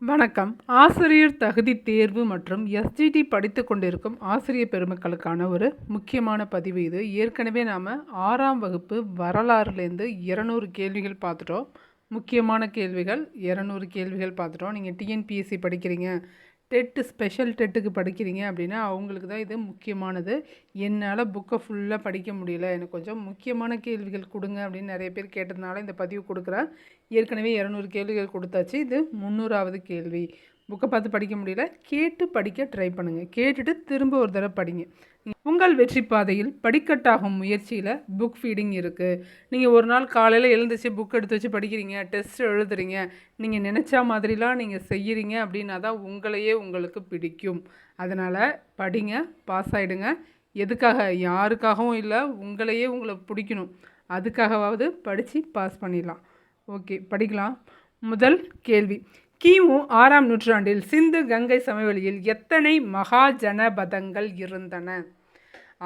வணக்கம். ஆசிரியர் தகுதி தேர்வு மற்றும் எஸ்ஜிடி படித்து கொண்டிருக்கும் ஆசிரியர் பெருமக்களுக்கான ஒரு முக்கியமான பதிவு இது. ஏற்கனவே நாம் 6ஆம் வகுப்பு வரலாறுலேருந்து 200 கேள்விகள் பார்த்துட்டோம். முக்கியமான கேள்விகள் 200 கேள்விகள் பார்த்துட்டோம். நீங்கள் டிஎன்பிஎஸ்சி படிக்கிறீங்க, ஸ்பெஷல் டெட்டுக்கு படிக்கிறீங்க அப்படின்னா அவங்களுக்கு தான் இது முக்கியமானது. என்னால் புக்கை ஃபுல்லாக படிக்க முடியல, எனக்கு கொஞ்சம் முக்கியமான கேள்விகள் கொடுங்க அப்படின்னு நிறைய பேர் கேட்டதுனால இந்த பதிவு கொடுக்குறேன். ஏற்கனவே 200 கேள்விகள் கொடுத்தாச்சு. இது 300வது கேள்வி. புக்கை பார்த்து படிக்க முடியல, கேட்டு படிக்க ட்ரை பண்ணுங்கள். கேட்டுட்டு திரும்ப ஒரு தடவை படிங்க. உங்கள் வெற்றி பாதையில் படிக்கட்டாகும் முயற்சியில் புக் ஃபீடிங் இருக்குது. நீங்கள் ஒரு நாள் காலையில் எழுந்துச்சு புக் எடுத்து வச்சு படிக்கிறீங்க, டெஸ்ட் எழுதுறீங்க, நீங்கள் நினச்சா மாதிரிலாம் நீங்கள் செய்கிறீங்க அப்படின்னா தான் உங்களையே உங்களுக்கு பிடிக்கும். அதனால் படிங்க, பாஸ் ஆகிடுங்க. எதுக்காக? யாருக்காகவும் இல்லை, உங்களை பிடிக்கணும். அதுக்காகவாவது படித்து பாஸ் பண்ணிடலாம். ஓகே, படிக்கலாம். முதல் கேள்வி. கிமு 6ஆம் நூற்றாண்டில் சிந்து கங்கை சமவெளியில் எத்தனை மகாஜனபதங்கள் இருந்தன?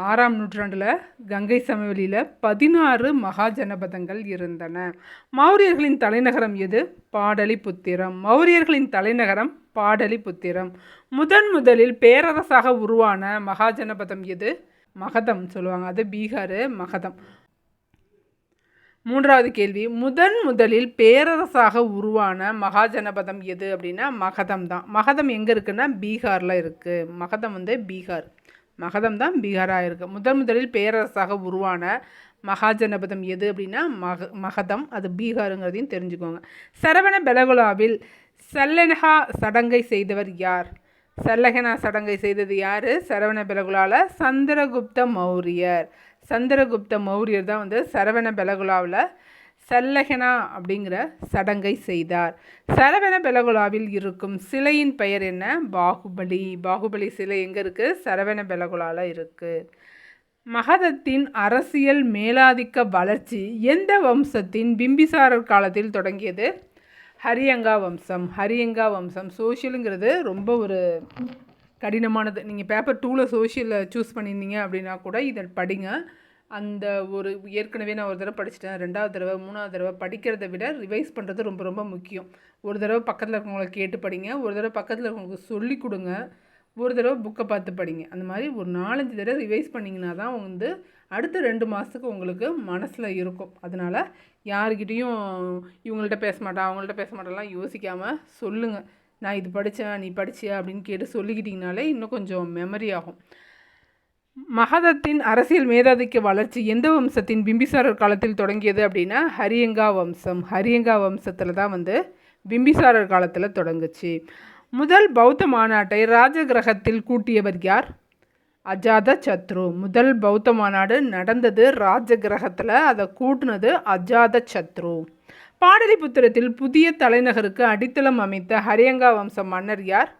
6ஆம் நூற்றாண்டில் கங்கை சமவெளியில் 16 மகாஜனபதங்கள் இருந்தன. மௌரியர்களின் தலைநகரம் எது? பாடலிபுத்திரம். மௌரியர்களின் தலைநகரம் பாடலிபுத்திரம். முதலில் பேரரசாக உருவான மகாஜனபதம் எது? மகதம் சொல்லுவாங்க, அது பீகார், மகதம். 3வது கேள்வி. முதலில் பேரரசாக உருவான மகாஜனபதம் எது அப்படின்னா மகதம் தான். மகதம் எங்கே இருக்குன்னா பீகாரில் இருக்குது. மகதம் பீகார், மகதம் தான் பீகாராக இருக்குது. முதலில் பேரரசாக உருவான மகாஜனபதம் எது அப்படின்னா மகதம், அது பீகாருங்கிறதையும் தெரிஞ்சுக்கோங்க. சரவண பெலகுலாவில் சல்லெனஹா சடங்கை செய்தவர் யார்? சல்லஹெனா சடங்கை செய்தது யார்? சரவண பெலகுலாவில் சந்திரகுப்த மௌரியர். சந்திரகுப்த மௌரியர் தான் சரவண பெலகுலாவில் சல்லஹெனா அப்படிங்கிற சடங்கை செய்தார். சரவண பெலகுலாவில் இருக்கும் சிலையின் பெயர் என்ன? பாகுபலி. பாகுபலி சிலை எங்கே இருக்குது? சரவண பெலகுலாவில் இருக்குது. மகதத்தின் அரசியல் மேலாதிக்க வளர்ச்சி எந்த வம்சத்தின் பிம்பிசாரர் காலத்தில் தொடங்கியது? ஹரியங்கா வம்சம். ஹரியங்கா வம்சம். சோஷியலுங்கிறது ரொம்ப ஒரு கடினமானது. நீங்கள் பேப்பர் 2ல் சோஷியலில் சூஸ் பண்ணியிருந்தீங்க அப்படின்னா கூட இதை படிங்க. அந்த ஒரு ஏற்கனவே நான் ஒரு தடவை படிச்சிட்டேன், 2வது தடவை 3வது தடவை படிக்கிறத விட ரிவைஸ் பண்ணுறது ரொம்ப ரொம்ப முக்கியம். ஒரு தடவை பக்கத்தில் இருக்கவங்களை கேட்டு படிங்க, ஒரு தடவை பக்கத்தில் இருக்கவங்களுக்கு சொல்லி கொடுங்க, ஒரு தடவை புக்கை பார்த்து படிங்க. அந்த மாதிரி ஒரு 4-5 தடவை ரிவைஸ் பண்ணிங்கன்னா தான் அடுத்த 2 மாதத்துக்கு உங்களுக்கு மனசில் இருக்கும். அதனால் யாருக்கிட்டேயும் இவங்கள்ட்ட பேச மாட்டேன் அவங்கள்ட்ட பேச மாட்டேன்லாம் யோசிக்காமல் சொல்லுங்கள். நான் இது படித்தேன், நீ படிச்சியா அப்படின்னு கேட்டு சொல்லிக்கிட்டிங்கனாலே இன்னும் கொஞ்சம் மெமரி ஆகும். மகதத்தின் அரசியல் மேதாதிக்க வளர்ச்சி எந்த வம்சத்தின் பிம்பிசாரர் காலத்தில் தொடங்கியது அப்படின்னா ஹரியங்கா வம்சம். ஹரியங்கா வம்சத்தில் தான் பிம்பிசாரர் காலத்தில் தொடங்குச்சு. முதல் பௌத்த மாநாட்டை ராஜகிரகத்தில் கூட்டியவர் யார்? அஜாத சத்ரு. முதல் பௌத்த மாநாடு நடந்தது ராஜகிரகத்தில், அதை கூட்டினது அஜாத சத்ரு. பாடலிபுத்திரத்தில் புதிய தலைநகருக்கு அடித்தளம் அமைத்த ஹரியங்கா வம்ச மன்னர் யார்?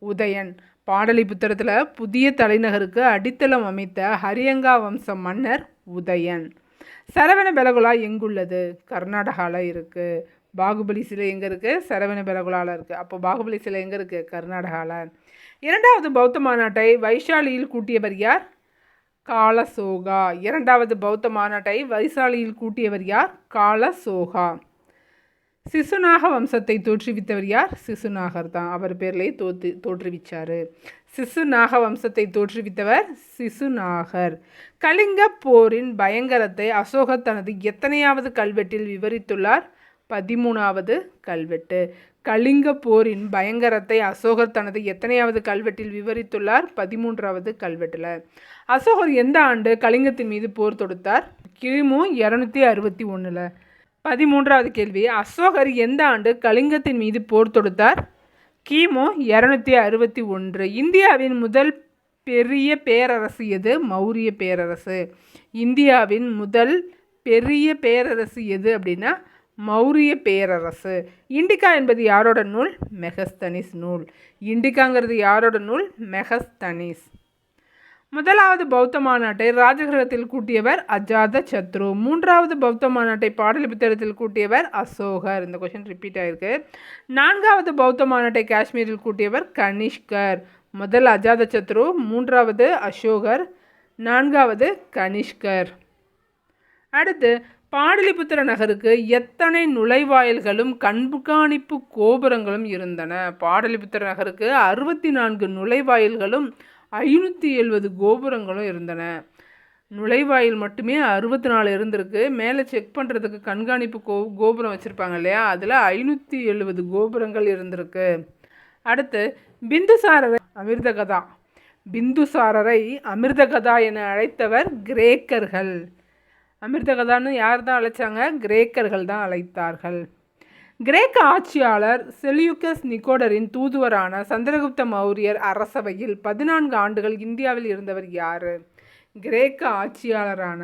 உதயன். பாடலிபுத்திரத்தில் புதிய தலைநகருக்கு அடித்தளம் அமைத்த ஹரியங்கா வம்ச மன்னர் உதயன். சரவண பெலகுலா எங்குள்ளது? கர்நாடகாவில் இருக்குது. பாகுபலி சிலை எங்கே இருக்குது? சரவண பெலகுலாவில் இருக்குது. அப்போ பாகுபலி சிலை எங்கே இருக்குது? கர்நாடகாவில். 2வது பௌத்த மாநாட்டை வைசாலியில் கூட்டியவர் யார்? காலசோகா. 2வது பௌத்த மாநாட்டை வைசாலியில் கூட்டியவர் யார்? காலசோகா. சிசுநாக வம்சத்தை தோற்றுவித்தவர் யார்? சிசுநாகர் தான். அவர் பேர்லேயே தோற்றுவிச்சார். சிசுநாக வம்சத்தை தோற்றுவித்தவர் சிசுநாகர். கலிங்க போரின் பயங்கரத்தை அசோகர் தனது எத்தனையாவது கல்வெட்டில் விவரித்துள்ளார்? 13வது கல்வெட்டு. கலிங்க போரின் பயங்கரத்தை அசோகர் தனது எத்தனையாவது கல்வெட்டில் விவரித்துள்ளார்? 13வது கல்வெட்டில். அசோகர் எந்த ஆண்டு கலிங்கத்தின் மீது போர் தொடுத்தார்? கிமு 261. 13வது கேள்வி. அசோகர் எந்த ஆண்டு கலிங்கத்தின் மீது போர் தொடுத்தார்? கிமு 261. இந்தியாவின் முதல் பெரிய பேரரசு எது? மௌரிய பேரரசு. இந்தியாவின் முதல் பெரிய பேரரசு எது அப்படின்னா மௌரிய பேரரசு. இண்டிகா என்பது யாரோட நூல்? மெகஸ்தனிஸ் நூல். இண்டிகாங்கிறது யாரோட நூல்? மெகஸ்தனிஸ். முதலாவது பௌத்த மாநாட்டை ராஜகிரகத்தில் கூட்டியவர் அஜாத சத்ரு. 3வது பௌத்த மாநாட்டை பாடலிபுத்திரத்தில் கூட்டியவர் அசோகர். இந்த கொஷின் ரிப்பீட் ஆகிருக்கு. 4வது பௌத்த மாநாட்டை காஷ்மீரில் கூட்டியவர் கனிஷ்கர். முதல் அஜாத சத்ரு, 3வது அசோகர், 4வது கனிஷ்கர். அடுத்து பாடலிபுத்திர நகருக்கு எத்தனை நுழைவாயில்களும் கண்காணிப்பு கோபுரங்களும் இருந்தன? பாடலிபுத்திர நகருக்கு 64 நுழைவாயில்களும் 570 கோபுரங்களும் இருந்தன. நுழைவாயில் மட்டுமே 64 இருந்திருக்கு. மேலே செக் பண்ணுறதுக்கு கண்காணிப்பு கோபுரம் வச்சுருப்பாங்க இல்லையா, அதில் 570 கோபுரங்கள் இருந்திருக்கு. அடுத்து பிந்துசாரரை அமிர்தகதா. பிந்துசாரரை அமிர்தகதா என அழைத்தவர் கிரேக்கர்கள். அமிர்தகதான்னு யார் தான் அழைச்சாங்க? கிரேக்கர்கள் தான் அழைத்தார்கள். கிரேக்க ஆட்சியாளர் செலியூக்கஸ் நிகோடரின் தூதுவரான சந்திரகுப்த மௌரியர் அரசவையில் 14 ஆண்டுகள் இந்தியாவில் இருந்தவர் யார்? கிரேக்க ஆட்சியாளரான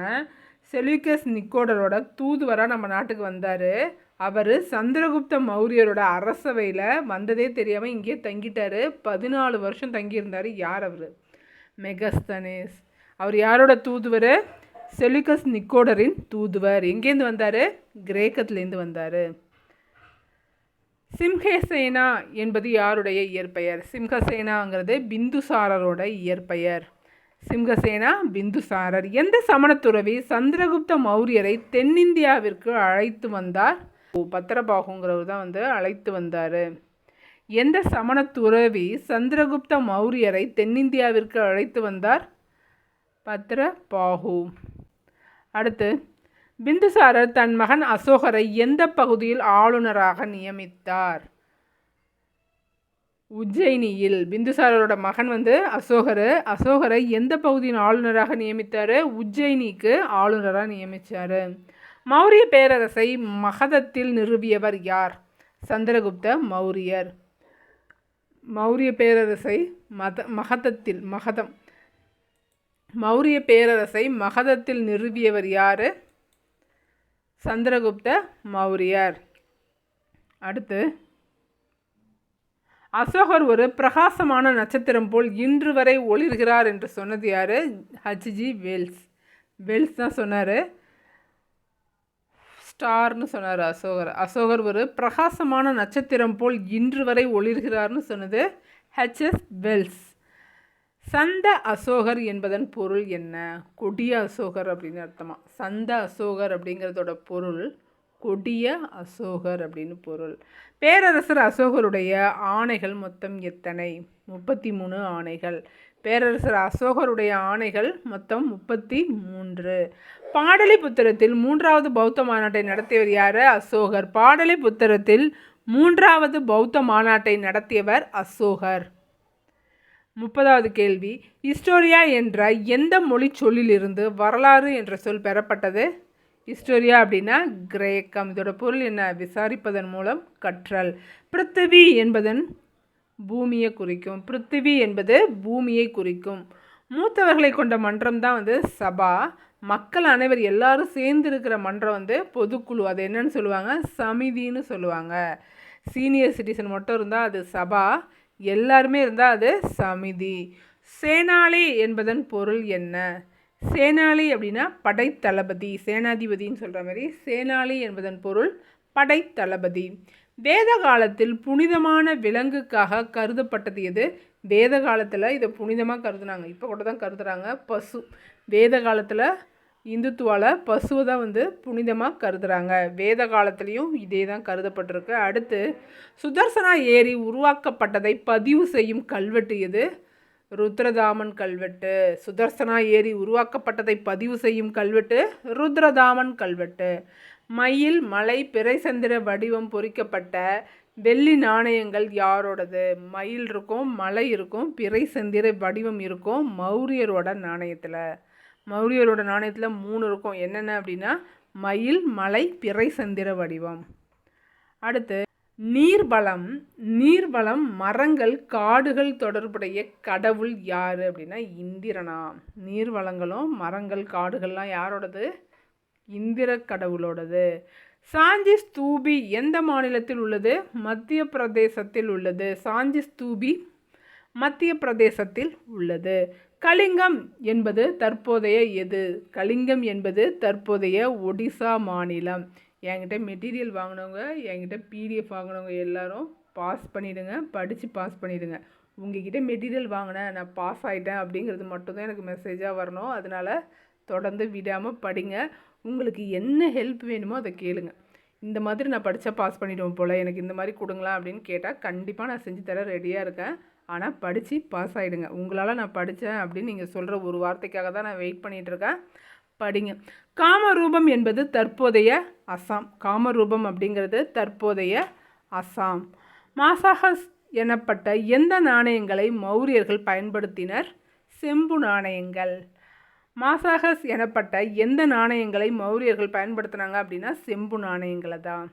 செலியூக்கஸ் நிகோடரோட தூதுவராக நம்ம நாட்டுக்கு வந்தார். அவர் சந்திரகுப்த மௌரியரோட அரசவையில் வந்ததே தெரியாமல் இங்கேயே தங்கிட்டார். 14 வருஷம் தங்கியிருந்தார். யார் அவர்? மெகஸ்தனேஸ். அவர் யாரோட தூதுவர்? செலியூக்கஸ் நிகோடரின் தூதுவர். எங்கேருந்து வந்தார்? கிரேக்கத்துலேருந்து வந்தார். சிம்ஹசேனா என்பது யாருடைய இயற்பெயர்? சிம்ஹசேனாங்கிறது பிந்துசாரரோட இயற்பெயர். சிம்ஹசேனா பிந்துசாரர். எந்த சமணத்துறவி சந்திரகுப்த மௌரியரை தென்னிந்தியாவிற்கு அழைத்து வந்தார்? பத்திரபாகுங்கிறவர் தான் அழைத்து வந்தார். எந்த சமணத்துறவி சந்திரகுப்த மௌரியரை தென்னிந்தியாவிற்கு அழைத்து வந்தார்? பத்திரபாகு. அடுத்து பிந்துசாரர் தன் மகன் அசோகரை எந்த பகுதியில் ஆளுநராக நியமித்தார்? உஜ்ஜயினியில். பிந்துசாரரோட மகன் அசோகரை எந்த பகுதியின் ஆளுநராக நியமித்தார்? உஜ்ஜயினிக்கு ஆளுநராக நியமித்தார். மௌரிய பேரரசை மகதத்தில் நிறுவியவர் யார்? சந்திரகுப்த மௌரியர். மௌரிய பேரரசை மௌரிய பேரரசை மகதத்தில் நிறுவியவர் யார்? சந்திரகுப்த மௌரியர். அடுத்து அசோகர் ஒரு பிரகாசமான நட்சத்திரம் போல் இன்று வரை ஒளிர்கிறார் என்று சொன்னது யார்? Hg Wells. வெல்ஸ் தான் சொன்னார். ஸ்டார்னு சொன்னார் அசோகர் ஒரு பிரகாசமான நட்சத்திரம் போல் இன்று வரை ஒளிர்கிறார்னு சொன்னது ஹெச்எஸ் வெல்ஸ். சந்த அசோகர் என்பதன் பொருள் என்ன? கொடிய அசோகர் அப்படின்னு அர்த்தமா. சந்த அசோகர் அப்படிங்கிறதோட பொருள் கொடிய அசோகர் அப்படின்னு பொருள். பேரரசர் அசோகருடைய ஆணைகள் மொத்தம் எத்தனை? 33 ஆணைகள். பேரரசர் அசோகருடைய ஆணைகள் மொத்தம் 33. பாடலிபுத்திரத்தில் 3வது பௌத்த மாநாட்டை நடத்தியவர் யார்? அசோகர். பாடலிபுத்திரத்தில் 3வது பௌத்த மாநாட்டை நடத்தியவர் அசோகர். 30வது கேள்வி, ஹிஸ்டோரியா என்ற எந்த மொழி சொல்லிலிருந்து வரலாறு என்ற சொல் பெறப்பட்டது? ஹிஸ்டோரியா அப்படின்னா கிரேக்கம். இதோட பொருள் என்ன? விசாரிப்பதன் மூலம் கற்றல். பிருத்திவி என்பதன் பூமியை குறிக்கும். பிருத்திவி என்பது பூமியை குறிக்கும். மூத்தவர்களை கொண்ட மன்றம் தான் சபா. மக்கள் அனைவர் எல்லாரும் சேர்ந்து இருக்கிற மன்றம் பொதுக்குழு. அது என்னன்னு சொல்லுவாங்க? சமிதின்னு சொல்லுவாங்க. சீனியர் சிட்டிசன் மட்டும் இருந்தால் அது சபா, எல்லாருமே இருந்தால் அது சமிதி. சேனாளி என்பதன் பொருள் என்ன? சேனாளி அப்படின்னா படைத்தளபதி, சேனாதிபதின்னு சொல்கிற மாதிரி சேனாளி என்பதன் பொருள் படைத்தளபதி. வேத காலத்தில் புனிதமான விலங்குக்காக கருதப்பட்டது எது? வேத காலத்தில் இதை புனிதமாக கருதுனாங்க. இப்போ கூட தான் கருதுகிறாங்க. பசு. வேத காலத்தில் இந்துத்துவால் பசுவை தான் புனிதமாக கருதுகிறாங்க. வேத காலத்துலேயும் இதே தான் கருதப்பட்டிருக்கு. அடுத்து சுதர்சனா ஏரி உருவாக்கப்பட்டதை பதிவு செய்யும் கல்வெட்டு எது? ருத்ரதாமன் கல்வெட்டு. சுதர்சனா ஏரி உருவாக்கப்பட்டதை பதிவு செய்யும் கல்வெட்டு ருத்ரதாமன் கல்வெட்டு. மயில், மலை, பிறைசந்திர வடிவம் பொறிக்கப்பட்ட வெள்ளி நாணயங்கள் யாரோடது? மயில் இருக்கும், மலை இருக்கும், பிறைசந்திர வடிவம் இருக்கும் மௌரியரோட நாணயத்தில். மௌரியரோட நாணயத்தில் 3 இருக்கும். என்னென்ன அப்படின்னா மயில், மலை, பிறைசந்திர வடிவம். அடுத்து நீர்வளம். நீர்வளம், மரங்கள், காடுகள் தொடர்புடைய கடவுள் யார் அப்படின்னா இந்திரனா. நீர்வளங்களும் மரங்கள் காடுகள்லாம் யாரோடது? இந்திர கடவுளோடது. சாஞ்சி ஸ்தூபி எந்த மாநிலத்தில் உள்ளது? மத்திய பிரதேசத்தில் உள்ளது. சாஞ்சி ஸ்தூபி மத்திய பிரதேசத்தில் உள்ளது. கலிங்கம் என்பது தற்போதைய எது? கலிங்கம் என்பது தற்போதைய ஒடிசா மாநிலம். என்கிட்ட மெட்டீரியல் வாங்கினவங்க, என்கிட்ட பிடிஎஃப் வாங்கினவங்க எல்லாரும் பாஸ் பண்ணிவிடுங்க, படித்து பாஸ் பண்ணிவிடுங்க. உங்ககிட்ட மெட்டீரியல் வாங்கினேன், நான் பாஸ் ஆகிட்டேன் அப்படிங்கிறது மட்டும்தான் எனக்கு மெசேஜாக வரணும். அதனால் தொடர்ந்து விடாமல் படிங்க. உங்களுக்கு என்ன ஹெல்ப் வேணுமோ அதை கேளுங்க. இந்த மாதிரி நான் படித்தா பாஸ் பண்ணிவிடுவோம் போல், எனக்கு இந்த மாதிரி கொடுங்களா அப்படின்னு கேட்டால் கண்டிப்பாக நான் செஞ்சு தர ரெடியாக இருக்கேன். ஆனால் படித்து பாஸ் ஆகிடுங்க. உங்களால் நான் படித்தேன் அப்படின்னு நீங்கள் சொல்கிற ஒரு வார்த்தைக்காக தான் நான் வெயிட் பண்ணிகிட்ருக்கேன். படிங்க. காமரூபம் என்பது தற்போதைய அசாம். காமரூபம் அப்படிங்கிறது தற்போதைய அசாம். மாசாகஸ் எனப்பட்ட எந்த நாணயங்களை மௌரியர்கள் பயன்படுத்தினர்? செம்பு நாணயங்கள். மாசாகஸ் எனப்பட்ட எந்த நாணயங்களை மௌரியர்கள் பயன்படுத்தினாங்க அப்படின்னா செம்பு நாணயங்களை தான்.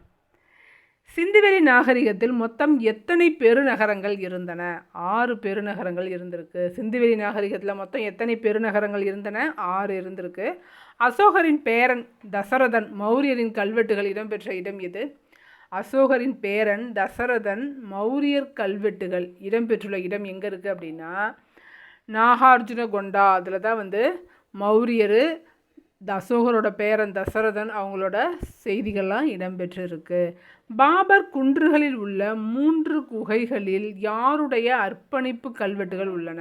சிந்துவெளி நாகரிகத்தில் மொத்தம் எத்தனை பெருநகரங்கள் இருந்தன? 6 பெருநகரங்கள் இருந்திருக்கு. சிந்துவெளி நாகரிகத்தில் மொத்தம் எத்தனை பெருநகரங்கள் இருந்தன? 6 இருந்திருக்கு. அசோகரின் பேரன் தசரதன் மௌரியரின் கல்வெட்டுகள் இடம்பெற்ற இடம் எது? அசோகரின் பேரன் தசரதன் மௌரியர் கல்வெட்டுகள் இடம்பெற்றுள்ள இடம் எங்கே இருக்குது அப்படின்னா நாகார்ஜுனகொண்டா. அதில் தான் மௌரியர், அசோகரோட பேரன் தசரதன் அவங்களோட செய்திகள்லாம் இடம்பெற்றிருக்கு. பாபர் குன்றுகளில் உள்ள 3 குகைகளில் யாருடைய அர்ப்பணிப்பு கல்வெட்டுகள் உள்ளன?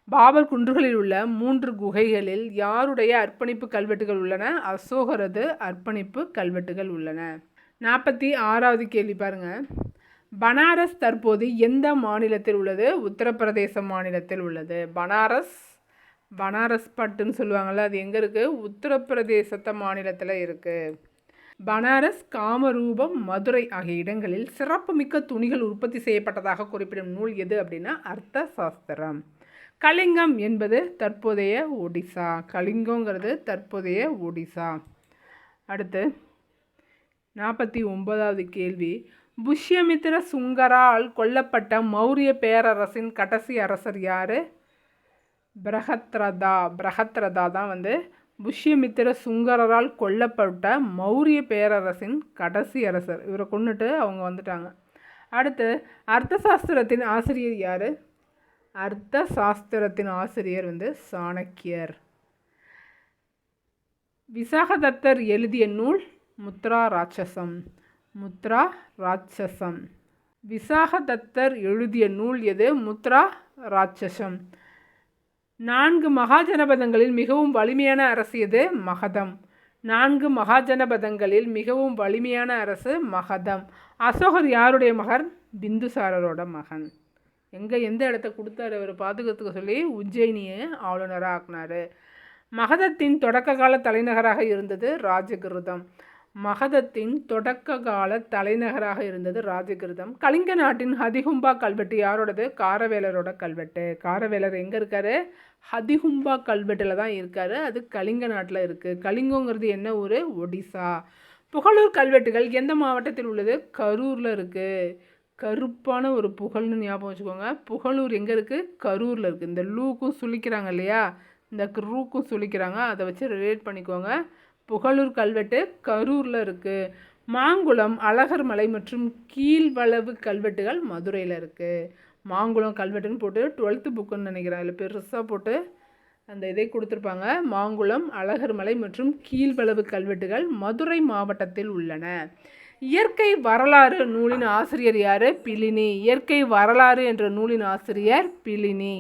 பாபர் குன்றுகளில் உள்ள 3 குகைகளில் யாருடைய அர்ப்பணிப்பு கல்வெட்டுகள் உள்ளன? அசோகரது அர்ப்பணிப்பு கல்வெட்டுகள் உள்ளன. 46வது கேள்வி பாருங்கள். பனாரஸ் தற்போது எந்த மாநிலத்தில் உள்ளது? உத்தரப்பிரதேச மாநிலத்தில் உள்ளது. பனாரஸ் பட்டுன்னு சொல்லுவாங்கள்ல, அது எங்கே இருக்குது? உத்தரப்பிரதேச மாநிலத்தில் இருக்குது. பனாரஸ், காமரூபம், மதுரை ஆகிய இடங்களில் சிறப்புமிக்க துணிகள் உற்பத்தி செய்யப்பட்டதாக குறிப்பிடும் நூல் எது அப்படின்னா அர்த்த சாஸ்திரம். கலிங்கம் என்பது தற்போதைய ஒடிசா. கலிங்கங்கிறது தற்போதைய ஒடிசா. அடுத்து 49வது கேள்வி. புஷ்யமித்திர சுங்கரால் கொல்லப்பட்ட மௌரிய பேரரசின் கடைசி அரசர் யார்? பிரகத்ரதா தான் புஷ்யமித்திர சுங்கரால் கொல்லப்பட்ட மௌரிய பேரரசின் கடைசி அரசர். இவரை கொண்டுட்டு அவங்க வந்துட்டாங்க. அடுத்து அர்த்த சாஸ்திரத்தின் ஆசிரியர் யார்? அர்த்த சாஸ்திரத்தின் ஆசிரியர் சாணக்கியர். விசாகதத்தர் எழுதிய நூல் முத்ரா ராட்சசம். விசாகதத்தர் எழுதிய நூல் எது? முத்ரா ராட்சசம். 4 மகாஜனபதங்களில் மிகவும் வலிமையான அரசு எது? மகதம். 4 மகாஜனபதங்களில் மிகவும் வலிமையான அரசு மகதம். அசோகர் யாருடைய மகன்? பிந்துசாரரோட மகன். எந்த இடத்த கொடுத்தாரு அவர் பாதுகாத்துக்க சொல்லி? உஜ்ஜயினியை ஆளுநராக ஆக்கினார். மகதத்தின் தொடக்க கால தலைநகராக இருந்தது ராஜகிருதம். கலிங்க நாட்டின் ஹதிகும்பா கல்வெட்டு யாரோடது? காரவேலரோட கல்வெட்டு. காரவேலர் எங்கே இருக்காரு? ஹதிகும்பா கல்வெட்டில் தான் இருக்கார். அது கலிங்க நாட்டில் இருக்குது. கலிங்கங்கிறது என்ன ஊர்? ஒடிசா. புகழூர் கல்வெட்டுகள் எந்த மாவட்டத்தில் உள்ளது? கரூரில் இருக்குது. கருப்பான ஒரு புகழ்னு ஞாபகம் வச்சுக்கோங்க. புகழூர் எங்கே இருக்குது? கரூரில் இருக்குது. இந்த லூக்கும் சுழிக்கிறாங்க இல்லையா, இந்த ரூக்கும் சுழிக்கிறாங்க, அதை வச்சு ரிலேட் பண்ணிக்கோங்க. புகழூர் கல்வெட்டு கரூரில் இருக்குது. மாங்குளம், அழகர்மலை மற்றும் கீழ்வளவு கல்வெட்டுகள் மதுரையில் இருக்குது. மாங்குளம் கல்வெட்டுன்னு போட்டு 12th புக்குன்னு நினைக்கிறேன், அதில் பெருசாக போட்டு அந்த இதை கொடுத்துருப்பாங்க. மாங்குளம், அழகர்மலை மற்றும் கீழ்வளவு கல்வெட்டுகள் மதுரை மாவட்டத்தில் உள்ளன. இயற்கை வரலாறு நூலின் ஆசிரியர் யார்? பிலினி. இயற்கை வரலாறு என்ற நூலின் ஆசிரியர் பிலினி.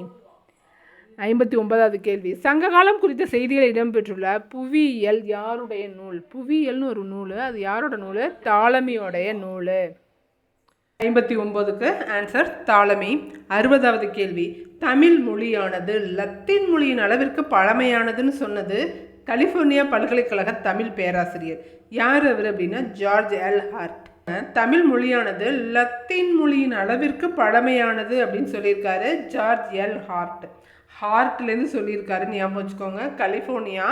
59வது கேள்வி. சங்ககாலம் குறித்த செய்திகள் இடம்பெற்றுள்ள புவியியல் யாருடைய நூல்? புவியியல்னு ஒரு நூல், அது யாரோட நூல்? தாலமியோடைய நூல். 59க்கு ஆன்சர் தாலமி. 60வது கேள்வி. தமிழ் மொழியானது லத்தீன் மொழியின் அளவிற்கு பழமையானதுன்னு சொன்னது கலிஃபோர்னியா பல்கலைக்கழக தமிழ் பேராசிரியர் யார் அவர் அப்படின்னா ஜார்ஜ் எல் ஹார்ட். தமிழ் மொழியானது லத்தீன் மொழியின் அளவிற்கு பழமையானது அப்படின்னு சொல்லியிருக்காரு ஜார்ஜ் எல் ஹார்ட். ஹார்ட்லேருந்து சொல்லியிருக்காரு, ஞாபகம் வச்சுக்கோங்க. கலிஃபோர்னியா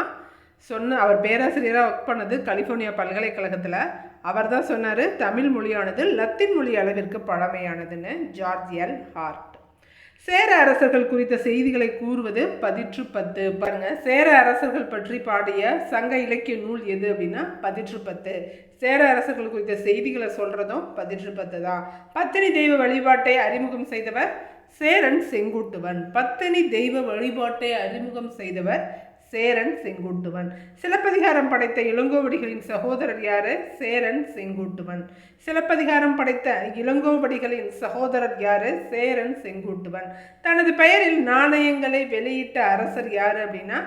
அவர் பேராசிரியராக ஒர்க் பண்ணது கலிஃபோர்னியா பல்கலைக்கழகத்தில். அவர் தான் சொன்னார் தமிழ் மொழியானது லத்தீன் மொழி அளவிற்கு பழமையானதுன்னு, ஜார்ஜ் எல் ஹார்ட். சேர அரசர்கள் குறித்த செய்திகளை கூறுவது பதிற்று 10. பாருங்க, சேர அரசர்கள் பற்றி பாடிய சங்க இலக்கிய நூல் எது அப்படின்னா பதிற்று 10. சேர அரசர்கள் குறித்த செய்திகளை சொல்றதும் பதிற்று 10 தான். பத்தினி தெய்வ வழிபாட்டை அறிமுகம் செய்தவர் சேரன் செங்குட்டுவன். பத்தினி தெய்வ வழிபாட்டை அறிமுகம் செய்தவர் சேரன் செங்குட்டுவன். சிலப்பதிகாரம் படைத்த இளங்கோவடிகளின் சகோதரர் யாரு? சேரன் செங்குட்டுவன். சிலப்பதிகாரம் படைத்த இளங்கோவடிகளின் சகோதரர் யாரு? சேரன் செங்குட்டுவன். தனது பெயரில் நாணயங்களை வெளியிட்ட அரசர் யாரு அப்படின்னா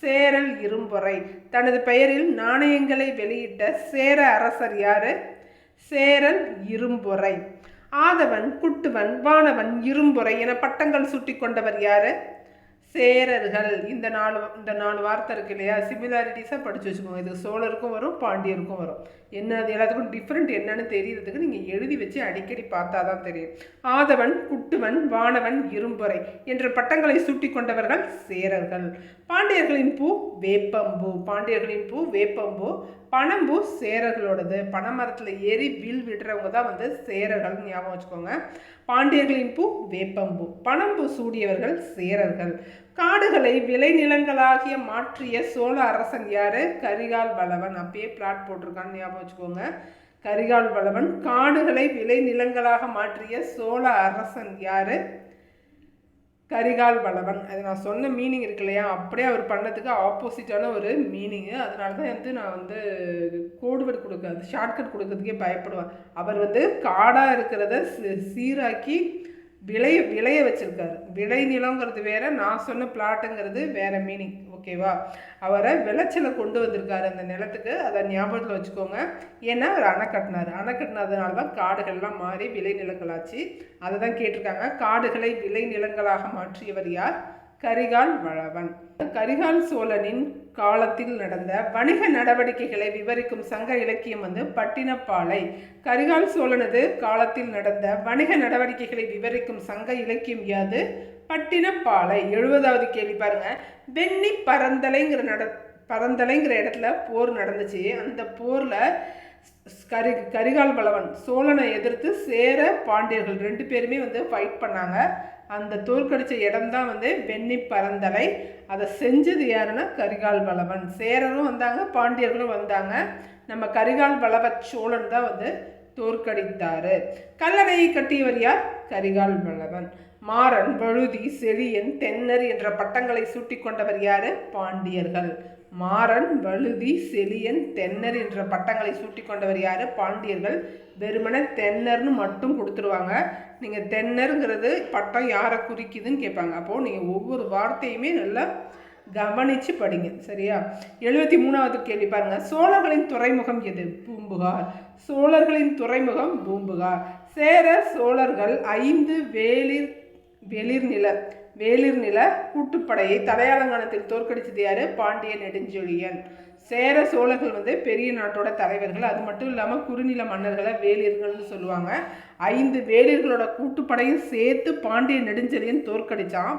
சேரல் இரும்பொறை. தனது பெயரில் நாணயங்களை வெளியிட்ட சேர அரசர் யாரு? சேரல் இரும்பொறை. ஆதவன், குட்டுவன், வானவன், இரும்பொறை என பட்டங்கள் சூட்டி கொண்டவர் யாரு? சேரர்கள். இந்த நாலு வார்த்தை இருக்கு இல்லையா, சிமிலாரிட்டிஸாக படித்து வச்சுக்கோங்க. இது சோழருக்கும் வரும், பாண்டியருக்கும் வரும். என்ன அது எல்லாத்துக்கும் டிஃப்ரெண்ட் என்னன்னு தெரியறதுக்கு நீங்கள் எழுதி வச்சு அடிக்கடி பார்த்தா தான் தெரியும். ஆதவன், குட்டுவன், வானவன், இரும்பொறை என்ற பட்டங்களை சூட்டி கொண்டவர்கள் சேரர்கள். பாண்டியர்களின் பூ வேப்பம்பூ. பாண்டியர்களின் பூ வேப்பம்பூ. பனம்பூ சேரர்களோடது. பனைமரத்தில் ஏறி வில் விடுறவங்க தான் சேரர்கள், ஞாபகம் வச்சுக்கோங்க. பாண்டியர்களின் பூ வேப்பம்பூ. பனம்பூ சூடியவர்கள் சேரர்கள். காடுகளை விளைநிலங்களாகிய மாற்றிய சோழ அரசன் யாரு? கரிகால் வளவன். அப்பயே பிளாட் போட்டிருக்கான்னு ஞாபகம் வச்சுக்கோங்க. கரிகால் வளவன். காடுகளை விளைநிலங்களாக மாற்றிய சோழ அரசன் யாரு? கரிகால் வளவன். அது நான் சொன்ன மீனிங் இருக்கு இல்லையா, அப்படியே அவர் பண்ணதுக்கு ஆப்போசிட்டான ஒரு மீனிங்கு. அதனால தான் நான் கோடுவேர்டு கொடுக்காது, ஷார்ட்கட் கொடுக்கறதுக்கே பயப்படுவேன். அவர் காடாக இருக்கிறத சீராக்கி விளைய வச்சிருக்காரு. விளை நிலங்கிறது வேற, நான் சொன்ன பிளாட்டுங்கிறது வேற மீனிங். ஓகேவா? அவரை விளைச்சலை கொண்டு வந்திருக்காரு அந்த நிலத்துக்கு, அதை ஞாபகத்தில் வச்சுக்கோங்க. ஏன்னா அவர் அணை கட்டினதுனால தான் காடுகள்லாம் மாறி விளை நிலங்களாச்சு. அதை தான் கேட்டிருக்காங்க. காடுகளை விளை நிலங்களாக மாற்றியவர் யார்? கரிகால் வளவன். கரிகால் சோழனின் காலத்தில் நடந்த வணிக நடவடிக்கைகளை விவரிக்கும் சங்க இலக்கியம் பட்டினப்பாலை. கரிகால் சோழனது காலத்தில் நடந்த வணிக நடவடிக்கைகளை விவரிக்கும் சங்க இலக்கியம் யாது? பட்டினப்பாலை. 70வது கேள்வி பாருங்க. வெண்ணி பரந்தலைங்கிற இடத்துல போர் நடந்துச்சு. அந்த போர்ல கரிகால் வளவன் சோழனை எதிர்த்து சேர பாண்டியர்கள் 2 பேருமே ஃபைட் பண்ணாங்க. அந்த தோற்கடிச்ச இடம் தான் வெண்ணி பரந்தலை. அதை செஞ்சது யாருன்னா கரிகால் வளவன். சேரரும் வந்தாங்க, பாண்டியர்களும் வந்தாங்க. நம்ம கரிகால் வளவ சோழன் தான் தோற்கடித்தாரு. கல்லணையை கட்டியவர் யார்? கரிகால் வளவன். மாறன், வழுதி, செழியன், தென்னர் என்ற பட்டங்களை சூட்டி கொண்டவர் யாரு? பாண்டியர்கள். மாறன், வழுதி, செழியன், தென்னர் என்ற பட்டங்களை சூட்டி கொண்டவர் யாரு? பாண்டியர்கள். வெறுமனே தென்னர்னு மட்டும் கொடுத்துருவாங்க. நீங்கள் தென்னருங்கிறது பட்டம் யாரை குறிக்குதுன்னு கேட்பாங்க. அப்போது நீங்கள் ஒவ்வொரு வார்த்தையுமே நல்லா கவனித்து படிங்க, சரியா? 73வது கேள்வி பாருங்க. சோழர்களின் துறைமுகம் எது? பூம்புகார். சோழர்களின் துறைமுகம் பூம்புகார். சேர சோழர்கள் 5 வேளிர்நில கூட்டுப்படையை தலையாலங்கானத்தில் தோற்கடிச்சது யாரு? பாண்டிய நெடுஞ்செழியன். சேர சோழர்கள் பெரிய நாட்டோட தலைவர்கள். அது மட்டும் இல்லாமல் குறுநில மன்னர்களை வேளிர்கள்னு சொல்லுவாங்க. 5 வேளிர்களோட கூட்டுப்படையும் சேர்த்து பாண்டிய நெடுஞ்செழியன் தோற்கடிச்சான்.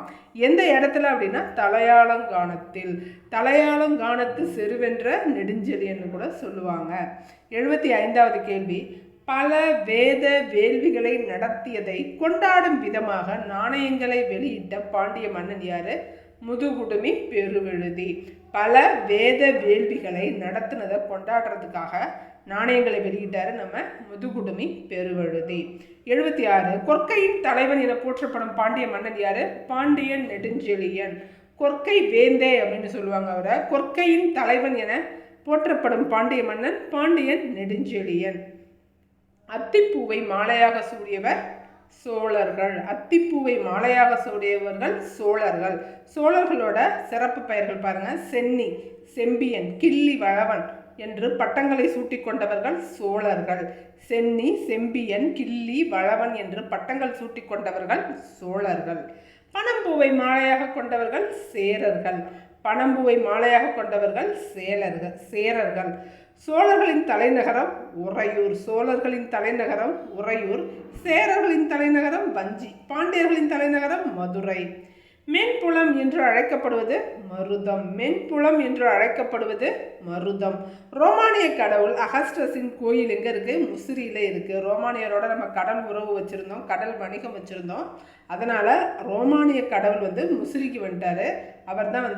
எந்த இடத்துல அப்படின்னா தலையாலங்கானத்தில். தலையாலங்கானத்து செருவென்ற நெடுஞ்செழியன் கூட சொல்லுவாங்க. 75வது கேள்வி. பல வேத வேள்விகளை நடத்தியதை கொண்டாடும் விதமாக நாணயங்களை வெளியிட்ட பாண்டிய மன்னன் யாரு? முதுகுடுமி பெருவெழுதி. பல வேத வேள்விகளை நடத்தினதை கொண்டாடுறதுக்காக நாணயங்களை வெளியிட்டாரு நம்ம முதுகுடுமி பெருவெழுதி. 76. கொற்கையின் தலைவன் என போற்றப்படும் பாண்டிய மன்னன் யாரு? பாண்டியன் நெடுஞ்செழியன். கொற்கை வேந்தே அப்படின்னு சொல்லுவாங்க அவரை. கொற்கையின் தலைவன் என போற்றப்படும் பாண்டிய மன்னன் பாண்டியன் நெடுஞ்செழியன். அத்திப்பூவை மாலையாக சூடியவர் சோழர்கள். அத்திப்பூவை மாலையாக சூடியவர்கள் சோழர்கள். சோழர்களோட சிறப்பு பெயர்கள் பாருங்க. சென்னி, செம்பியன், கிள்ளி வளவன் என்று பட்டங்களை சூட்டி கொண்டவர்கள் சோழர்கள். சென்னி, செம்பியன், கிள்ளி வளவன் என்று பட்டங்கள் சூட்டி கொண்டவர்கள் சோழர்கள். பனம்பூவை மாலையாக கொண்டவர்கள் சேரர்கள். பனம்பூவை மாலையாக கொண்டவர்கள் சேரர்கள். சோழர்களின் தலைநகரம் உறையூர். சோழர்களின் தலைநகரம் உறையூர். சேரர்களின் தலைநகரம் வஞ்சி. பாண்டியர்களின் தலைநகரம் மதுரை. மென்புலம் என்று அழைக்கப்படுவது மருதம். மென்புலம் என்று அழைக்கப்படுவது மருதம். ரோமானிய கடவுள் அகஸ்டஸின் கோயில் எங்கே இருக்குது? முசிறியில் இருக்குது. ரோமானியரோட நம்ம கடல் உறவு வச்சுருந்தோம், கடல் வணிகம் வச்சுருந்தோம். அதனால் ரோமானிய கடவுள் முசிறிக்கு வந்துட்டார். அவர் தான்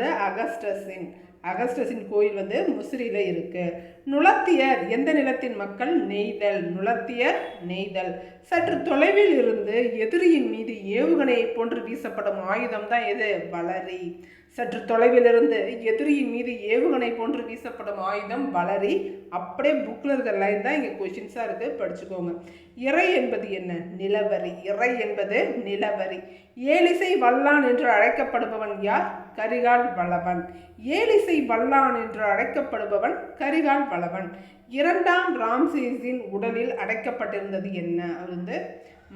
அகஸ்டஸின் கோயில் முசிறியில் இருக்குது. நுளத்தியர் எந்த நிலத்தின் மக்கள்? நெய்தல். நுளத்தியர் நெய்தல். சற்று தொலைவில் இருந்து எதிரியின் மீது ஏவுகணையை போன்று வீசப்படும் ஆயுதம் தான் எது? வளரி. சற்று தொலைவிலிருந்து எதிரியின் மீது ஏவுகணை போன்று வீசப்படும் ஆயுதம் வளரி. அப்படியே புக்கில் இருக்கிற லைன் தான் இங்கே கொஷின்ஸாக இருக்குது, படிச்சுக்கோங்க. இறை என்பது என்ன? நிலவரி. இறை என்பது நிலவரி. ஏலிசை வல்லான் என்று அழைக்கப்படுபவன் யார்? கரிகால் வளவன். ஏலிசை வல்லான் என்று அழைக்கப்படுபவன் கரிகால் வளவன். இரண்டாம் ராம்சேஸின் உடலில் அடைக்கப்பட்டிருந்தது என்ன? அவர்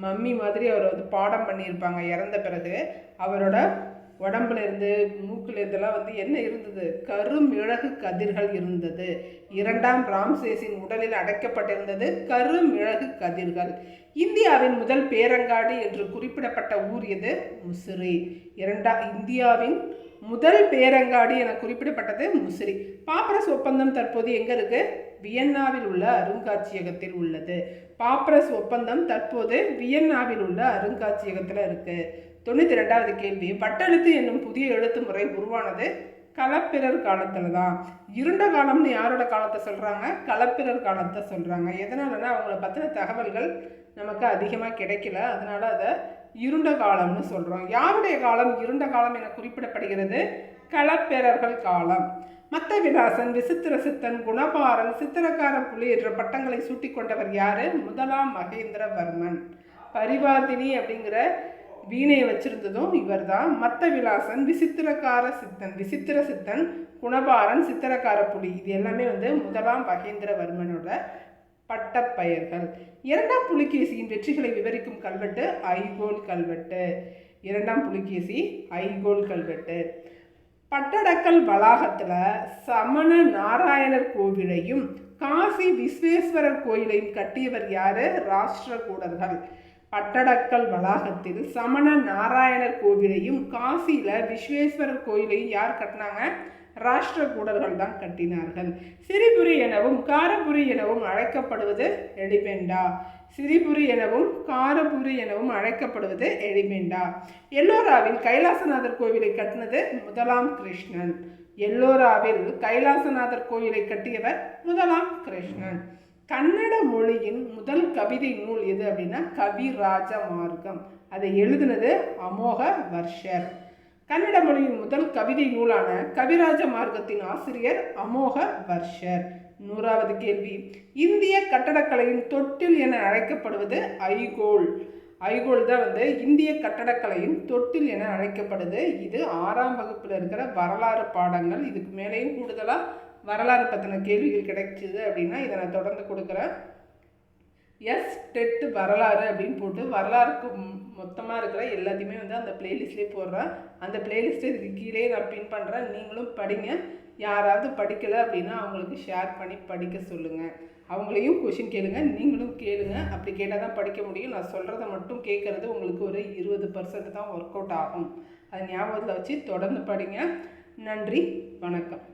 மம்மி மாதிரி அவர் பாடம் பண்ணியிருப்பாங்க. இறந்த பிறகு அவரோட உடம்புல இருந்து மூக்கில் இருந்தெல்லாம் என்ன இருந்தது? கருமிளகு கதிர்கள் இருந்தது. இரண்டாம் ராம்சேஸின் உடலில் அடைக்கப்பட்டிருந்தது கருமிளகு கதிர்கள். இந்தியாவின் முதல் பேரங்காடி என்று குறிப்பிடப்பட்ட ஊர் எது? முசிறி. இந்தியாவின் முதல் பேரங்காடி என குறிப்பிடப்பட்டது முசிறி. பாப்பரஸ் ஒப்பந்தம் தற்போது எங்க இருக்கு? வியன்னாவில் உள்ள அருங்காட்சியகத்தில் உள்ளது. பாப்பரஸ் ஒப்பந்தம் தற்போது வியன்னாவில் உள்ள அருங்காட்சியகத்தில் இருக்கு. 92வது கேள்வி, வட்டெழுத்து என்னும் புதிய எழுத்து முறை உருவானது களப்பிரர் காலத்துல தான். இருண்ட காலம்னு யாரோட காலத்தை சொல்றாங்க? களப்பிரர் காலத்தை சொல்றாங்க. எதனாலன்னா அவங்கள பற்றின தகவல்கள் நமக்கு அதிகமாக கிடைக்கல, அதனால அதை இருண்ட காலம்னு சொல்றோம். யாருடைய காலம் இருண்ட காலம் என குறிப்பிடப்படுகிறது? களப்பிரர்கள் காலம். மத்தவிலாசன், விசித்திர சித்தன், குணபாரன், சித்திரக்கார புலி என்ற பட்டங்களை சூட்டி கொண்டவர் யாரு? முதலாம் மகேந்திரவர்மன். பரிவார்த்தினி அப்படிங்கிற வீணையை வச்சிருந்ததும் இவர் தான். மத்தவிலாசன், விசித்திர சித்தன், குணபாரன், சித்திரக்கார புலி, இது எல்லாமே முதலாம் மகேந்திரவர்மனோட பட்டப்பெயர்கள். இரண்டாம் புலிகேசியின் வெற்றிகளை விவரிக்கும் கல்வெட்டு ஐகோல் கல்வெட்டு. இரண்டாம் புலிகேசி ஐகோல் கல்வெட்டு. பட்டடக்கல் வளாகத்துல சமண நாராயணர் கோவிலையும் காசி விஸ்வேஸ்வரர் கோயிலையும் கட்டியவர் யாரு? ராஷ்டிரகூடர்கள். பட்டடக்கல் வளாகத்தில் சமண நாராயணர் கோவிலையும் காசியில விஸ்வேஸ்வரர் கோயிலையும் யார் கட்டினாங்க? ராஷ்டிரகூடர்கள் தான் கட்டினார்கள். சிரிபுரி எனவும் காரபுரி எனவும் அழைக்கப்படுவது எலிபெண்டா. சிரிபுரி எனவும் காரபுரி எனவும் அழைக்கப்படுவது எலிபெண்டா. எல்லோராவில் கைலாசநாதர் கோவிலை கட்டினது முதலாம் கிருஷ்ணன். எல்லோராவில் கைலாசநாதர் கோயிலை கட்டியவர் முதலாம் கிருஷ்ணன். கன்னட மொழியின் முதல் கவிதை நூல் எது அப்படின்னா கவிராஜ மார்க்கம். அதை எழுதினது அமோக வர்ஷர். கன்னட மொழியின் முதல் கவிதை நூலான கவிராஜ மார்க்கத்தின் ஆசிரியர் அமோக வர்ஷர். 100வது கேள்வி, இந்திய கட்டடக்கலையின் தொட்டில் என அழைக்கப்படுவது ஐகோல். ஐகோல் தான் இந்திய கட்டடக்கலையின் தொட்டில் என அழைக்கப்படுது. இது 6ஆம் வகுப்பில் இருக்கிற வரலாறு பாடங்கள். இதுக்கு மேலேயும் கூடுதலாக வரலாறு பற்றின கேள்விகள் கிடைச்சிது அப்படின்னா இதை நான் தொடர்ந்து கொடுக்குறேன். டெட் வரலாறு அப்படின்னு போட்டு வரலாறுக்கு மொத்தமாக இருக்கிற எல்லாத்தையுமே அந்த பிளேலிஸ்ட்லேயே போடுறேன். அந்த பிளேலிஸ்ட்டை இதுக்கு கீழே நான் பின் பண்ணுறேன். நீங்களும் படிங்க. யாராவது படிக்கலை அப்படின்னா அவங்களுக்கு ஷேர் பண்ணி படிக்க சொல்லுங்கள். அவங்களையும் கொஷின் கேளுங்க, நீங்களும் கேளுங்க. அப்படி கேட்டால் தான் படிக்க முடியும். நான் சொல்கிறத மட்டும் கேட்குறது உங்களுக்கு ஒரு 20% தான் ஒர்க் அவுட் ஆகும். அதை ஞாபகத்தில் வச்சு தொடர்ந்து படிங்க. நன்றி, வணக்கம்.